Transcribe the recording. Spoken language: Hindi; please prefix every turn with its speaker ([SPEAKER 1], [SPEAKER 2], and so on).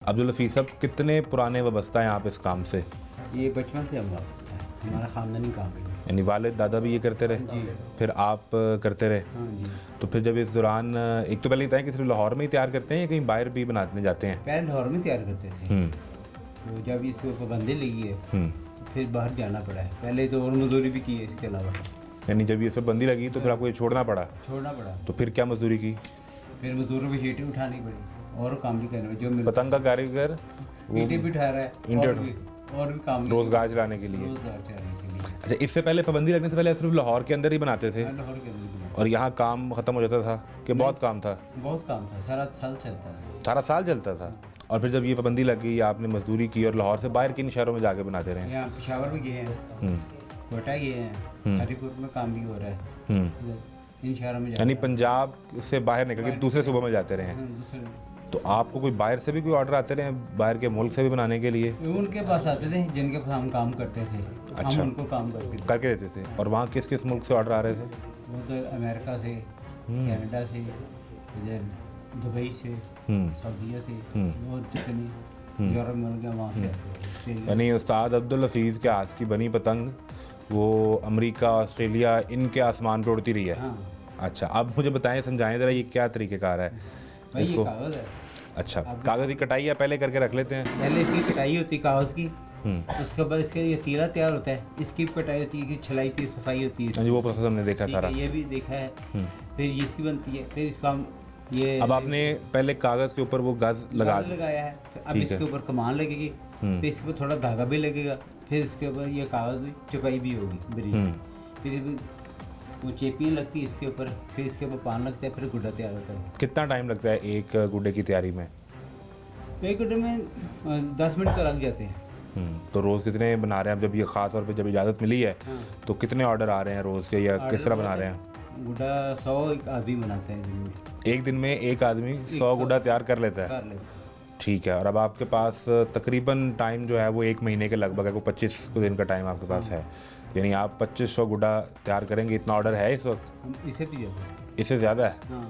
[SPEAKER 1] अब्दुल हफीज़ साहब, कितने पुराने वाबस्ता हैं आप इस काम से?
[SPEAKER 2] ये बचपन से हम वाबस्ता है, हमारा ख़ानदानी काम है।
[SPEAKER 1] यानी वालिद दादा भी ये करते रहे?
[SPEAKER 2] जी।
[SPEAKER 1] फिर आप करते रहे?
[SPEAKER 2] हाँ जी।
[SPEAKER 1] तो फिर जब इस दौरान एक तो पहले बताएं कि सिर्फ लाहौर में ही तैयार करते हैं या कहीं बाहर भी बनाने जाते हैं?
[SPEAKER 2] पहले लाहौर में तैयार करते थे, तो जब इसको पाबंदी लगी है तो फिर बाहर जाना पड़ा है। पहले तो और मजदूरी भी की है इसके अलावा।
[SPEAKER 1] यानी जब ये सब बंदी लगी तो फिर आपको ये छोड़ना पड़ा?
[SPEAKER 2] छोड़ना पड़ा।
[SPEAKER 1] तो फिर क्या मजदूरी की?
[SPEAKER 2] फिर मजदूरों की शीटें उठानी पड़ी और काम भी करना पड़ा। जो
[SPEAKER 1] पतंग का कारीगर
[SPEAKER 2] ईंटें भी उठा रहा है और भी काम
[SPEAKER 1] रोजगार चलाने के लिए।
[SPEAKER 2] रोजगार चलाने के लिए।
[SPEAKER 1] अच्छा, इससे पहले पाबंदी लगने से पहले सिर्फ लाहौर के अंदर ही बनाते थे
[SPEAKER 2] लाहौर के अंदर भी
[SPEAKER 1] और यहाँ काम ख़त्म हो जाता था कि बहुत काम था?
[SPEAKER 2] बहुत काम था, सारा साल चलता था।
[SPEAKER 1] सारा साल चलता था। और फिर जब ये पाबंदी लग गई, आपने मजदूरी की और लाहौर से बाहर किन शहरों में जाके बनाते रहे?
[SPEAKER 2] यहाँ पेशावर में गए हैं, कोटा गए हैं, हरीपुर में काम भी हो रहा है। इन शहरों में
[SPEAKER 1] यानी पंजाब से बाहर निकल के दूसरे सूबों में जाते रहे हैं। तो आपको कोई बाहर से भी कोई ऑर्डर आते रहे, बाहर के मुल्क से भी बनाने के लिए?
[SPEAKER 2] उनके पास आते थे जिनके पास हम काम करते थे।
[SPEAKER 1] अच्छा।
[SPEAKER 2] हम उनको काम
[SPEAKER 1] करके देते थे। और वहाँ किस किस मुल्क से ऑर्डर आ रहे थे?
[SPEAKER 2] वो तो अमेरिका से, कनाडा से, इधर दुबई से, सऊदीया से, और जितनी यूरोप मुल्क हैं वहाँ से आते थे।
[SPEAKER 1] यानी उस्ताद अब्दुल हफीज़ के हाथ की बनी पतंग वो अमेरिका, ऑस्ट्रेलिया, इनके आसमान पे उड़ती रही है?
[SPEAKER 2] हाँ।
[SPEAKER 1] अच्छा, अब मुझे बताएं, समझाएं ज़रा ये क्या तरीक़ेकार है
[SPEAKER 2] भाई
[SPEAKER 1] इसको?
[SPEAKER 2] ये कागज़ है।
[SPEAKER 1] अच्छा, कागज़ की कटाई या पहले करके रख लेते हैं?
[SPEAKER 2] पहले इसकी कटाई होती है कागज़ की, उसके बाद इसका ये तीरा तैयार होता है, इसकी भी कटाई होती है, कि छलाई होती है, सफाई होती है।
[SPEAKER 1] हाँ जी, वो प्रोसेस हमने देखा
[SPEAKER 2] ठीक
[SPEAKER 1] सारा।
[SPEAKER 2] है, ये भी देखा है। फिर इसकी बनती है, फिर इसका ये
[SPEAKER 1] अब आपने पहले कागज़ के ऊपर वो गज़
[SPEAKER 2] लगाया है, अब इसके ऊपर कमान लगेगी, फिर इसके ऊपर थोड़ा धागा भी लगेगा, फिर इसके ऊपर ये कागज़ भी चपाई भी होगी बरीक, फिर वो चेपियाँ लगती है इसके ऊपर, फिर इसके ऊपर पान लगता है, फिर गुड्डा तैयार होता है।
[SPEAKER 1] कितना टाइम लगता है एक गुड्डे की तैयारी में?
[SPEAKER 2] एक गुड्डे में 10 मिनट तो लग जाते हैं।
[SPEAKER 1] तो रोज़ कितने बना रहे हैं? जब ये ख़ास तौर पे जब इजाज़त मिली है तो कितने ऑर्डर आ रहे हैं रोज़ के, या किस तरह बना रहे हैं?
[SPEAKER 2] गुड्डा 100 एक आदमी बनाते हैं दिन में।
[SPEAKER 1] एक दिन में एक आदमी 100 गुड्डा तैयार कर लेता है?
[SPEAKER 2] कर लेते हैं।
[SPEAKER 1] ठीक है। और अब आपके पास तकरीबन टाइम जो है वो 1 महीने के लगभग है, वो 25 दिन का टाइम आपके पास है। यानी आप 2500 गुड्डा तैयार करेंगे, इतना ऑर्डर है इस वक्त?
[SPEAKER 2] इससे भी ज़्यादा।
[SPEAKER 1] इससे ज़्यादा है?
[SPEAKER 2] हाँ।